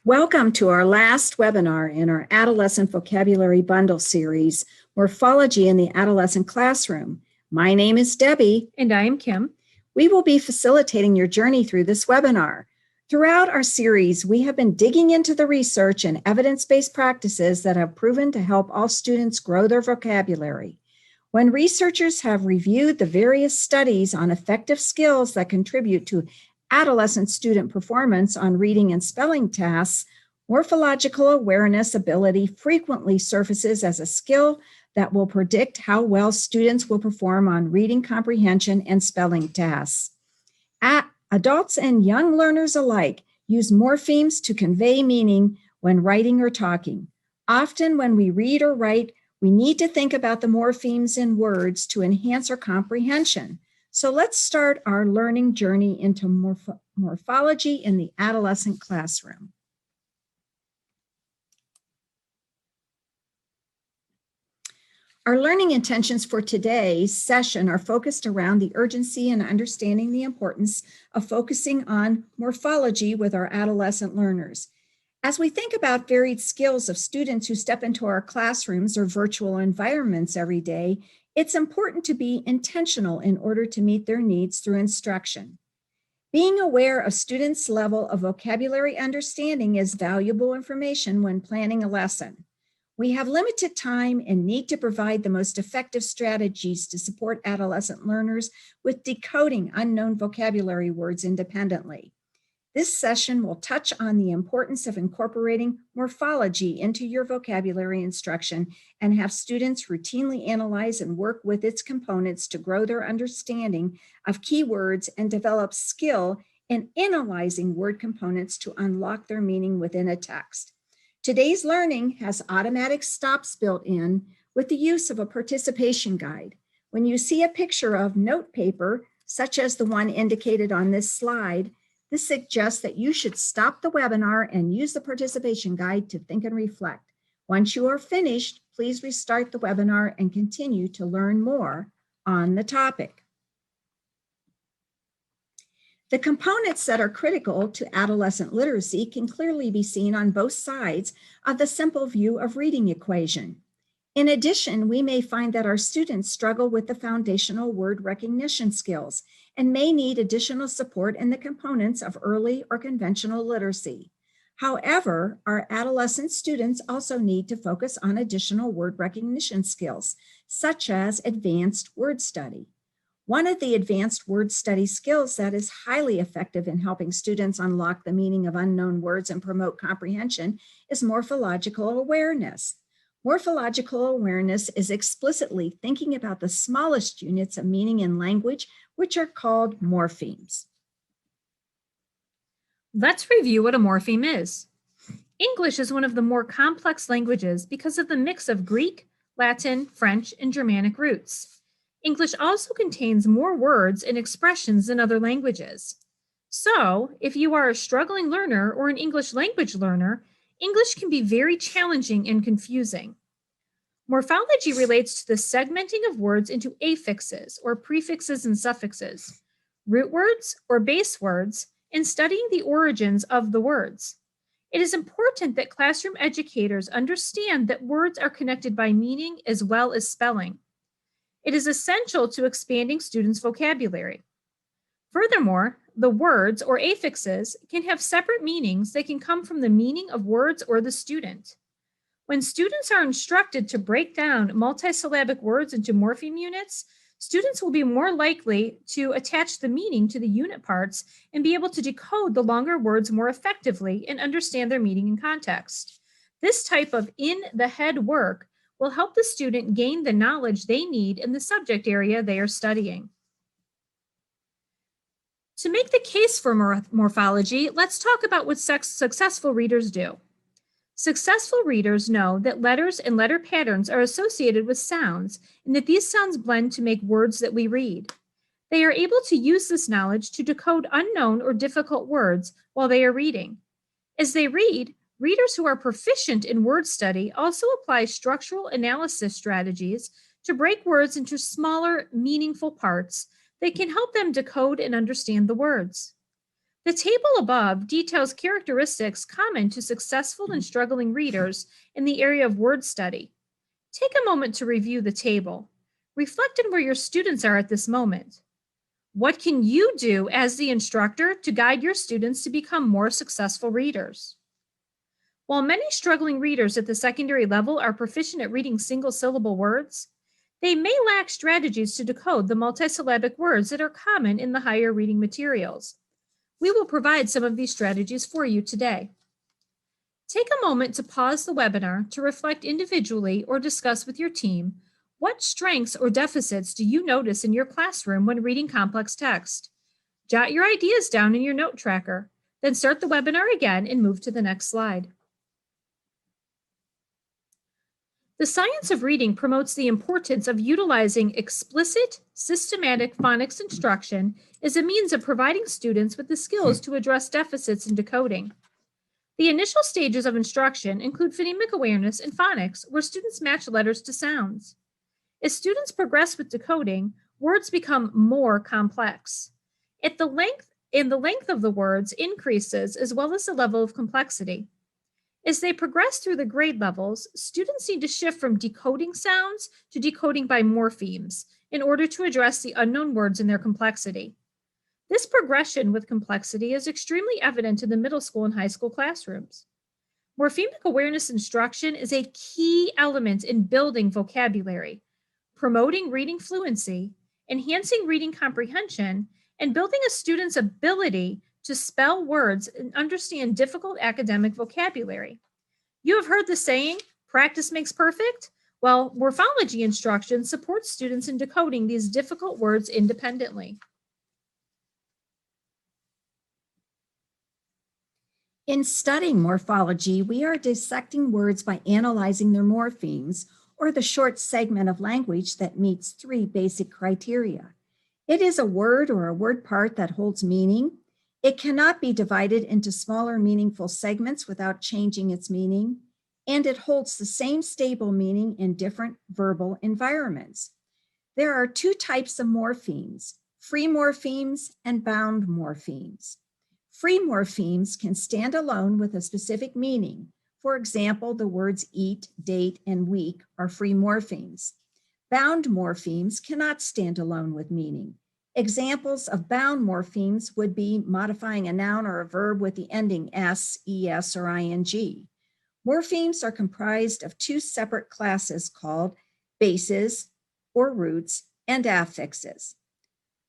Welcome to our last webinar in our Adolescent Vocabulary Bundle series, Morphology in the Adolescent Classroom. My name is Debbie. And I am Kim. We will be facilitating your journey through this webinar. Throughout our series, we have been digging into the research and evidence-based practices that have proven to help all students grow their vocabulary. When researchers have reviewed the various studies on effective skills that contribute to adolescent student performance on reading and spelling tasks, morphological awareness ability frequently surfaces as a skill that will predict how well students will perform on reading comprehension and spelling tasks. Adults and young learners alike use morphemes to convey meaning when writing or talking. Often when we read or write, we need to think about the morphemes in words to enhance our comprehension. So let's start our learning journey into morphology in the adolescent classroom. Our learning intentions for today's session are focused around the urgency and understanding the importance of focusing on morphology with our adolescent learners. As we think about varied skills of students who step into our classrooms or virtual environments every day, it's important to be intentional in order to meet their needs through instruction. Being aware of students' level of vocabulary understanding is valuable information when planning a lesson. We have limited time and need to provide the most effective strategies to support adolescent learners with decoding unknown vocabulary words independently. This session will touch on the importance of incorporating morphology into your vocabulary instruction and have students routinely analyze and work with its components to grow their understanding of keywords and develop skill in analyzing word components to unlock their meaning within a text. Today's learning has automatic stops built in with the use of a participation guide. When you see a picture of note paper, such as the one indicated on this slide, this suggests that you should stop the webinar and use the participation guide to think and reflect. Once you are finished, please restart the webinar and continue to learn more on the topic. The components that are critical to adolescent literacy can clearly be seen on both sides of the simple view of reading equation. In addition, we may find that our students struggle with the foundational word recognition skills and may need additional support in the components of early or conventional literacy. However, our adolescent students also need to focus on additional word recognition skills, such as advanced word study. One of the advanced word study skills that is highly effective in helping students unlock the meaning of unknown words and promote comprehension is morphological awareness. Morphological awareness is explicitly thinking about the smallest units of meaning in language, which are called morphemes. Let's review what a morpheme is. English is one of the more complex languages because of the mix of Greek, Latin, French, and Germanic roots. English also contains more words and expressions than other languages. So, if you are a struggling learner or an English language learner, English can be very challenging and confusing. Morphology relates to the segmenting of words into affixes or prefixes and suffixes, root words or base words, and studying the origins of the words. It is important that classroom educators understand that words are connected by meaning as well as spelling. It is essential to expanding students' vocabulary. Furthermore, the words or affixes can have separate meanings that can come from the meaning of words or the student. When students are instructed to break down multisyllabic words into morpheme units, students will be more likely to attach the meaning to the unit parts and be able to decode the longer words more effectively and understand their meaning and context. This type of in-the-head work will help the student gain the knowledge they need in the subject area they are studying. To make the case for morphology, let's talk about what successful readers do. Successful readers know that letters and letter patterns are associated with sounds and that these sounds blend to make words that we read. They are able to use this knowledge to decode unknown or difficult words while they are reading. As they read, readers who are proficient in word study also apply structural analysis strategies to break words into smaller, meaningful parts that can help them decode and understand the words. The table above details characteristics common to successful and struggling readers in the area of word study. Take a moment to review the table. Reflect on where your students are at this moment. What can you do as the instructor to guide your students to become more successful readers? While many struggling readers at the secondary level are proficient at reading single-syllable words, they may lack strategies to decode the multisyllabic words that are common in the higher reading materials. We will provide some of these strategies for you today. Take a moment to pause the webinar to reflect individually or discuss with your team what strengths or deficits do you notice in your classroom when reading complex text. Jot your ideas down in your note tracker, then start the webinar again and move to the next slide. The science of reading promotes the importance of utilizing explicit, systematic phonics instruction as a means of providing students with the skills to address deficits in decoding. The initial stages of instruction include phonemic awareness and phonics, where students match letters to sounds. As students progress with decoding, words become more complex. The length of the words increases as well as the level of complexity. As they progress through the grade levels, students need to shift from decoding sounds to decoding by morphemes in order to address the unknown words in their complexity. This progression with complexity is extremely evident in the middle school and high school classrooms. Morphemic awareness instruction is a key element in building vocabulary, promoting reading fluency, enhancing reading comprehension, and building a student's ability to spell words and understand difficult academic vocabulary. You have heard the saying, practice makes perfect? Well, morphology instruction supports students in decoding these difficult words independently. In studying morphology, we are dissecting words by analyzing their morphemes, or the short segment of language that meets 3 basic criteria. It is a word or a word part that holds meaning. It cannot be divided into smaller meaningful segments without changing its meaning, and it holds the same stable meaning in different verbal environments. There are 2 types of morphemes, free morphemes and bound morphemes. Free morphemes can stand alone with a specific meaning. For example, the words eat, date, and week are free morphemes. Bound morphemes cannot stand alone with meaning. Examples of bound morphemes would be modifying a noun or a verb with the ending s, es, or ing. Morphemes are comprised of 2 separate classes called bases or roots and affixes.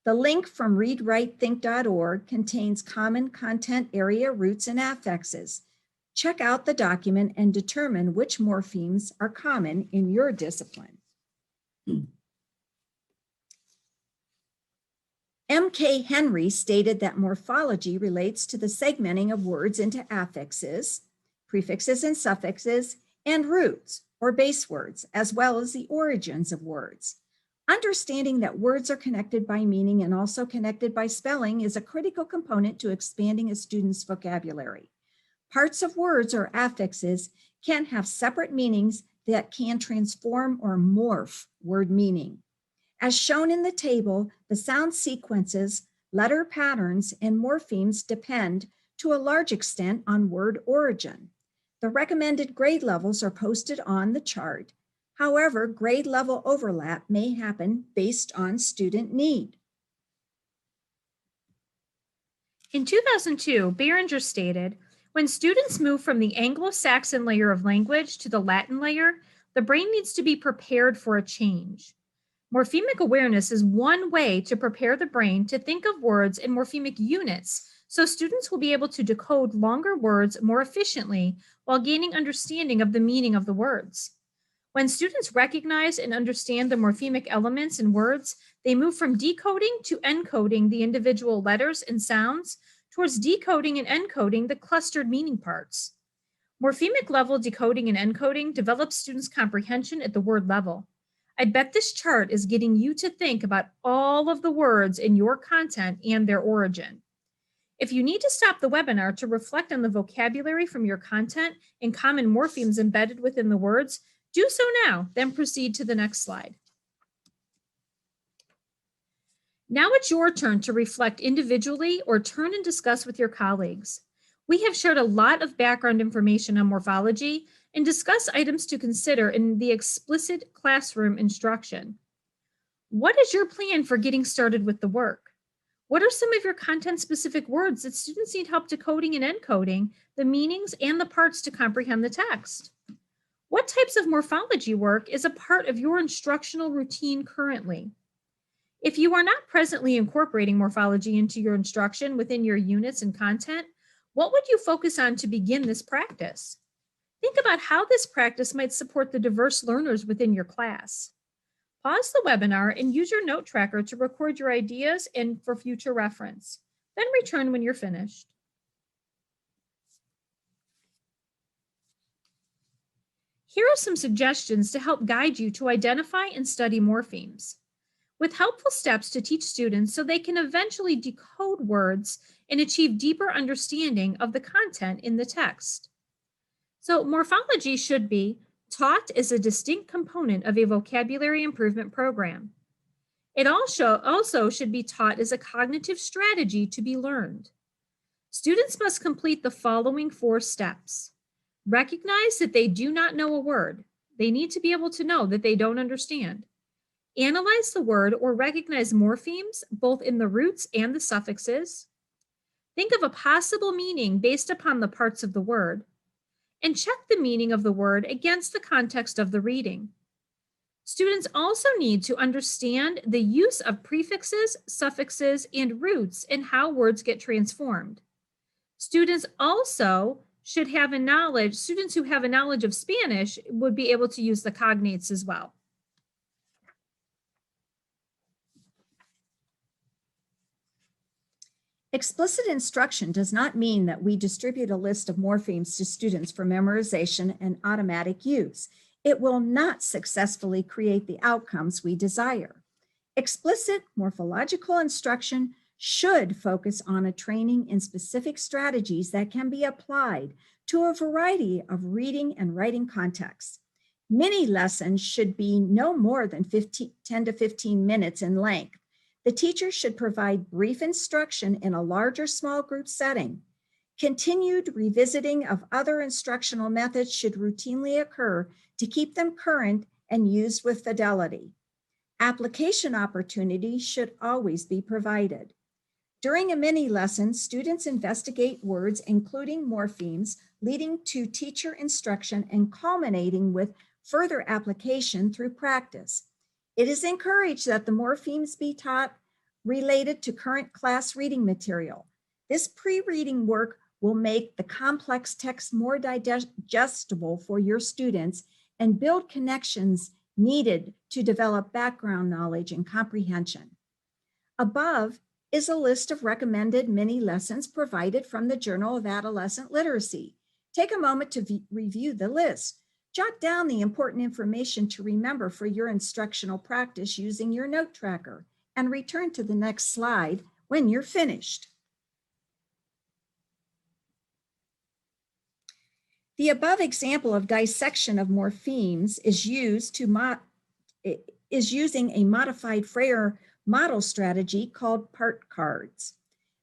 The link from readwritethink.org contains common content area roots and affixes. Check out the document and determine which morphemes are common in your discipline. M.K. Henry stated that morphology relates to the segmenting of words into affixes, prefixes and suffixes, and roots or base words, as well as the origins of words. Understanding that words are connected by meaning and also connected by spelling is a critical component to expanding a student's vocabulary. Parts of words or affixes can have separate meanings that can transform or morph word meaning. As shown in the table, the sound sequences, letter patterns, and morphemes depend to a large extent on word origin. The recommended grade levels are posted on the chart. However, grade level overlap may happen based on student need. In 2002, Behringer stated, when students move from the Anglo-Saxon layer of language to the Latin layer, the brain needs to be prepared for a change. Morphemic awareness is one way to prepare the brain to think of words in morphemic units, so students will be able to decode longer words more efficiently while gaining understanding of the meaning of the words. When students recognize and understand the morphemic elements in words, they move from decoding to encoding the individual letters and sounds towards decoding and encoding the clustered meaning parts. Morphemic level decoding and encoding develops students' comprehension at the word level. I bet this chart is getting you to think about all of the words in your content and their origin. If you need to stop the webinar to reflect on the vocabulary from your content and common morphemes embedded within the words, do so now, then proceed to the next slide. Now it's your turn to reflect individually or turn and discuss with your colleagues. We have shared a lot of background information on morphology and discuss items to consider in the explicit classroom instruction. What is your plan for getting started with the work? What are some of your content-specific words that students need help decoding and encoding the meanings and the parts to comprehend the text? What types of morphology work is a part of your instructional routine currently? If you are not presently incorporating morphology into your instruction within your units and content, what would you focus on to begin this practice? Think about how this practice might support the diverse learners within your class. Pause the webinar and use your note tracker to record your ideas and for future reference. Then return when you're finished. Here are some suggestions to help guide you to identify and study morphemes, with helpful steps to teach students so they can eventually decode words and achieve deeper understanding of the content in the text. So morphology should be taught as a distinct component of a vocabulary improvement program. It also should be taught as a cognitive strategy to be learned. Students must complete the following 4 steps. Recognize that they do not know a word. They need to be able to know that they don't understand. Analyze the word or recognize morphemes, both in the roots and the suffixes. Think of a possible meaning based upon the parts of the word, and check the meaning of the word against the context of the reading. Students also need to understand the use of prefixes, suffixes, and roots and how words get transformed. Students also should have a knowledge, students who have a knowledge of Spanish would be able to use the cognates as well. Explicit instruction does not mean that we distribute a list of morphemes to students for memorization and automatic use. It will not successfully create the outcomes we desire. Explicit morphological instruction should focus on a training in specific strategies that can be applied to a variety of reading and writing contexts. Mini lessons should be no more than 10 to 15 minutes in length. The teacher should provide brief instruction in a larger small group setting. Continued revisiting of other instructional methods should routinely occur to keep them current and used with fidelity. Application opportunities should always be provided. During a mini lesson, students investigate words, including morphemes, leading to teacher instruction and culminating with further application through practice. It is encouraged that the morphemes be taught related to current class reading material. This pre-reading work will make the complex text more digestible for your students and build connections needed to develop background knowledge and comprehension. Above is a list of recommended mini lessons provided from the Journal of Adolescent Literacy. Take a moment to review the list. Jot down the important information to remember for your instructional practice using your note tracker, and return to the next slide when you're finished. The above example of dissection of morphemes is using a modified Freire model strategy called part cards.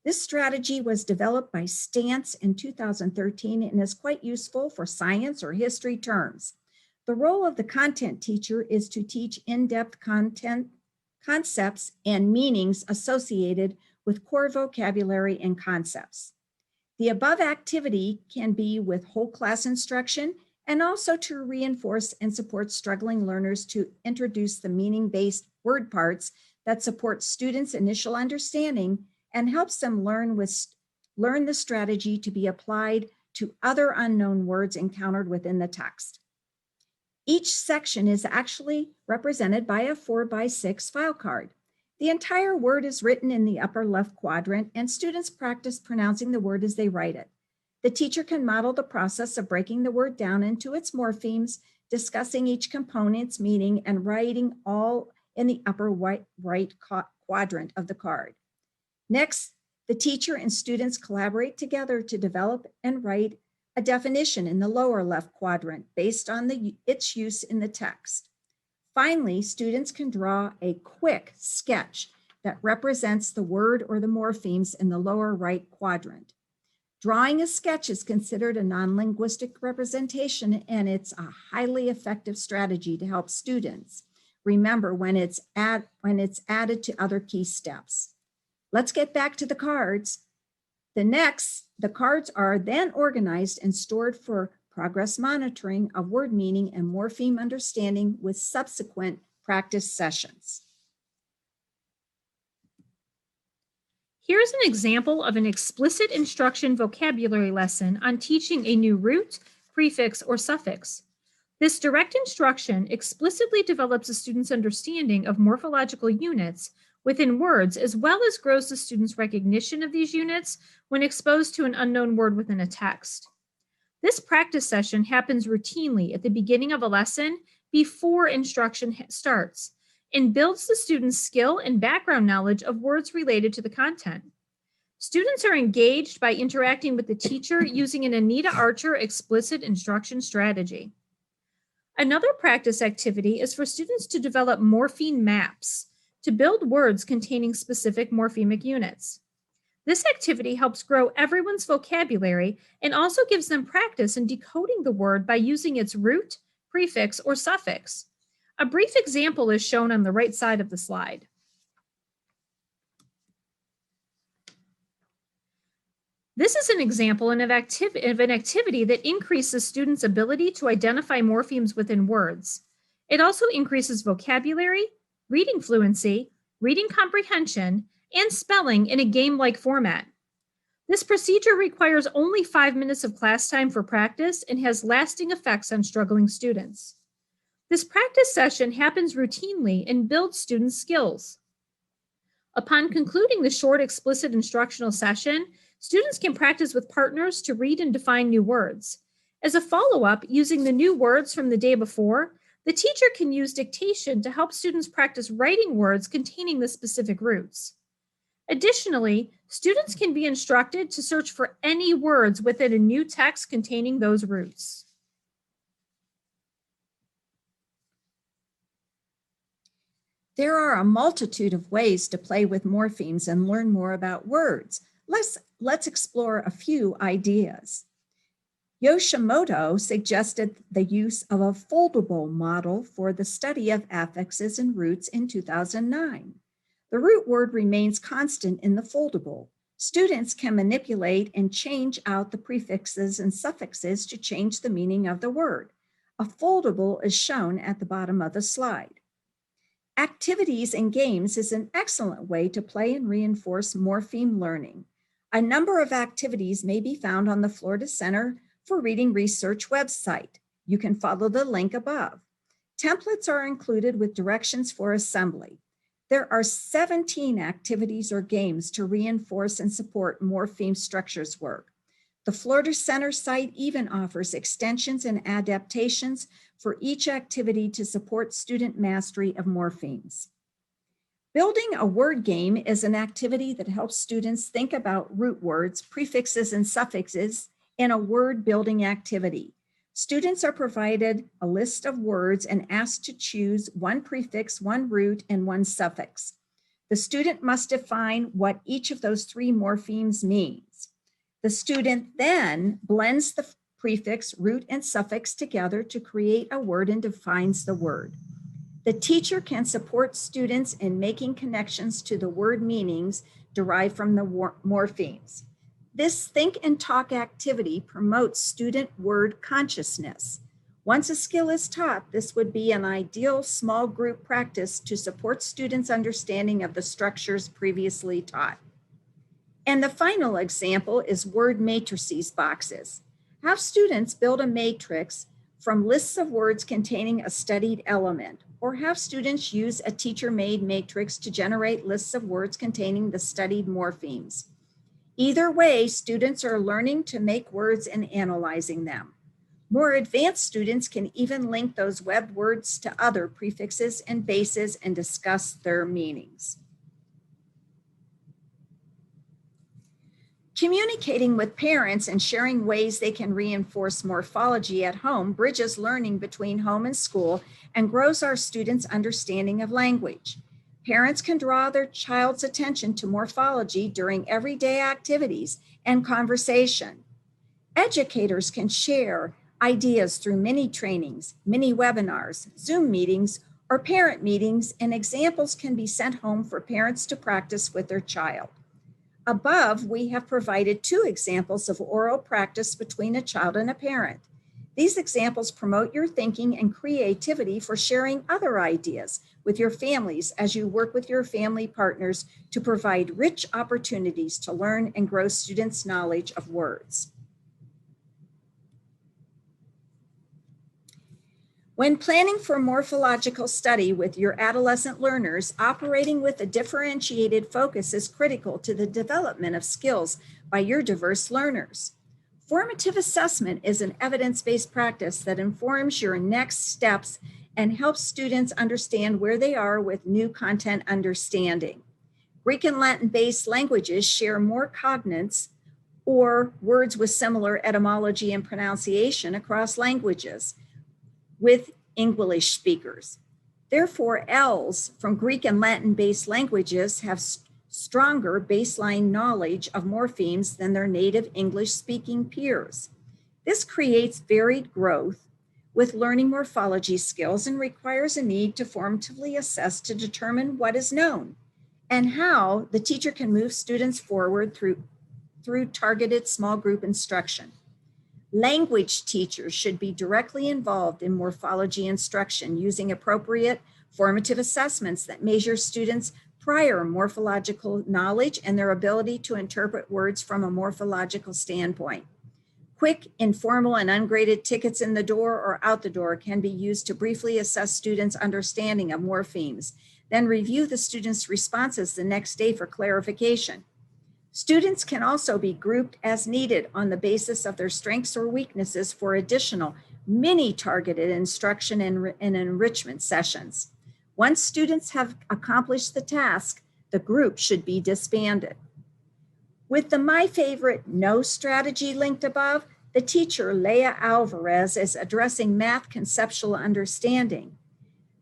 This strategy was developed by Stantz in 2013 and is quite useful for science or history terms. The role of the content teacher is to teach in-depth concepts and meanings associated with core vocabulary and concepts. The above activity can be with whole class instruction and also to reinforce and support struggling learners to introduce the meaning-based word parts that support students' initial understanding and helps them learn the strategy to be applied to other unknown words encountered within the text. Each section is actually represented by a 4x6 file card. The entire word is written in the upper left quadrant, and students practice pronouncing the word as they write it. The teacher can model the process of breaking the word down into its morphemes, discussing each component's meaning, and writing all in the upper right quadrant of the card. Next, the teacher and students collaborate together to develop and write a definition in the lower left quadrant based on its use in the text. Finally, students can draw a quick sketch that represents the word or the morphemes in the lower right quadrant. Drawing a sketch is considered a non-linguistic representation, and it's a highly effective strategy to help students remember when it's added to other key steps. Let's get back to the cards. The cards are then organized and stored for progress monitoring of word meaning and morpheme understanding with subsequent practice sessions. Here's an example of an explicit instruction vocabulary lesson on teaching a new root, prefix, or suffix. This direct instruction explicitly develops a student's understanding of morphological units within words, as well as grows the student's recognition of these units when exposed to an unknown word within a text. This practice session happens routinely at the beginning of a lesson before instruction starts and builds the student's skill and background knowledge of words related to the content. Students are engaged by interacting with the teacher using an Anita Archer explicit instruction strategy. Another practice activity is for students to develop morpheme maps to build words containing specific morphemic units. This activity helps grow everyone's vocabulary and also gives them practice in decoding the word by using its root, prefix, or suffix. A brief example is shown on the right side of the slide. This is an example of an activity that increases students' ability to identify morphemes within words. It also increases vocabulary, reading fluency, reading comprehension, and spelling in a game-like format. This procedure requires only 5 minutes of class time for practice and has lasting effects on struggling students. This practice session happens routinely and builds students' skills. Upon concluding the short explicit instructional session, students can practice with partners to read and define new words. As a follow-up, using the new words from the day before, the teacher can use dictation to help students practice writing words containing the specific roots. Additionally, students can be instructed to search for any words within a new text containing those roots. There are a multitude of ways to play with morphemes and learn more about words. Let's explore a few ideas. Yoshimoto suggested the use of a foldable model for the study of affixes and roots in 2009. The root word remains constant in the foldable. Students can manipulate and change out the prefixes and suffixes to change the meaning of the word. A foldable is shown at the bottom of the slide. Activities and games is an excellent way to play and reinforce morpheme learning. A number of activities may be found on the Florida Center for Reading Research website. You can follow the link above. Templates are included with directions for assembly. There are 17 activities or games to reinforce and support morpheme structures work. The Florida Center site even offers extensions and adaptations for each activity to support student mastery of morphemes. Building a word game is an activity that helps students think about root words, prefixes, and suffixes in a word building activity. Students are provided a list of words and asked to choose one prefix, one root, and one suffix. The student must define what each of those 3 morphemes means. The student then blends the prefix, root, and suffix together to create a word and defines the word. The teacher can support students in making connections to the word meanings derived from the morphemes. This think and talk activity promotes student word consciousness. Once a skill is taught, this would be an ideal small group practice to support students' understanding of the structures previously taught. And the final example is word matrices boxes. Have students build a matrix from lists of words containing a studied element, or have students use a teacher-made matrix to generate lists of words containing the studied morphemes. Either way, students are learning to make words and analyzing them. More advanced students can even link those web words to other prefixes and bases and discuss their meanings. Communicating with parents and sharing ways they can reinforce morphology at home bridges learning between home and school and grows our students' understanding of language. Parents can draw their child's attention to morphology during everyday activities and conversation. Educators can share ideas through mini trainings, mini webinars, Zoom meetings, or parent meetings, and examples can be sent home for parents to practice with their child. Above, we have provided 2 examples of oral practice between a child and a parent. These examples promote your thinking and creativity for sharing other ideas with your families as you work with your family partners to provide rich opportunities to learn and grow students' knowledge of words. When planning for morphological study with your adolescent learners, operating with a differentiated focus is critical to the development of skills by your diverse learners. Formative assessment is an evidence-based practice that informs your next steps and helps students understand where they are with new content understanding. Greek and Latin-based languages share more cognates or words with similar etymology and pronunciation across languages with English speakers. Therefore, L's from Greek and Latin-based languages have stronger baseline knowledge of morphemes than their native English-speaking peers. This creates varied growth with learning morphology skills and requires a need to formatively assess to determine what is known and how the teacher can move students forward through targeted small group instruction. Language teachers should be directly involved in morphology instruction using appropriate formative assessments that measure students' prior morphological knowledge and their ability to interpret words from a morphological standpoint. Quick, informal, and ungraded tickets in the door or out the door can be used to briefly assess students' understanding of morphemes, then review the students' responses the next day for clarification. Students can also be grouped as needed on the basis of their strengths or weaknesses for additional mini-targeted instruction and enrichment sessions. Once students have accomplished the task, the group should be disbanded. With the My Favorite No strategy linked above, the teacher, Leah Alvarez, is addressing math conceptual understanding.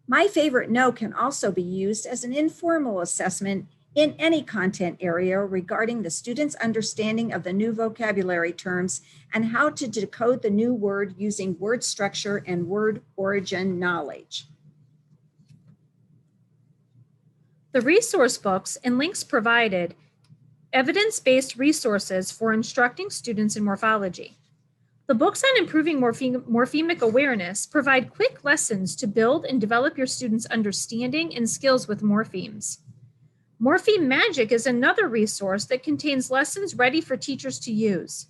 My Favorite No can also be used as an informal assessment in any content area regarding the student's understanding of the new vocabulary terms and how to decode the new word using word structure and word origin knowledge. The resource books and links provided evidence-based resources for instructing students in morphology. The books on improving morphemic awareness provide quick lessons to build and develop your students' understanding and skills with morphemes. Morpheme Magic is another resource that contains lessons ready for teachers to use.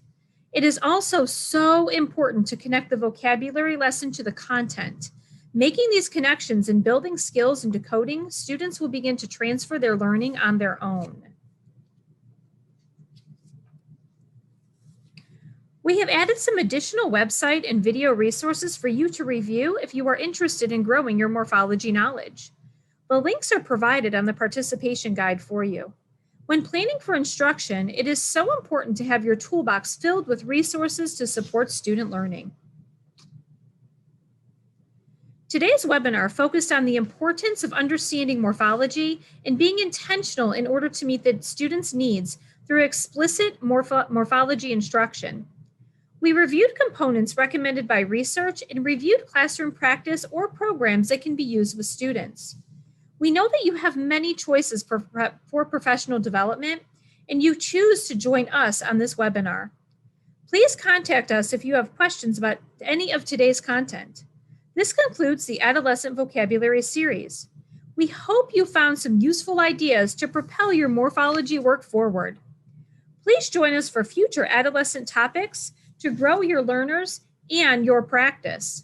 It is also so important to connect the vocabulary lesson to the content. Making these connections and building skills in decoding, students will begin to transfer their learning on their own. We have added some additional website and video resources for you to review if you are interested in growing your morphology knowledge. The links are provided on the participation guide for you. When planning for instruction, it is so important to have your toolbox filled with resources to support student learning. Today's webinar focused on the importance of understanding morphology and being intentional in order to meet the students' needs through explicit morphology instruction. We reviewed components recommended by research and reviewed classroom practice or programs that can be used with students. We know that you have many choices for professional development, and you choose to join us on this webinar. Please contact us if you have questions about any of today's content. This concludes the Adolescent Vocabulary Series. We hope you found some useful ideas to propel your morphology work forward. Please join us for future adolescent topics to grow your learners and your practice.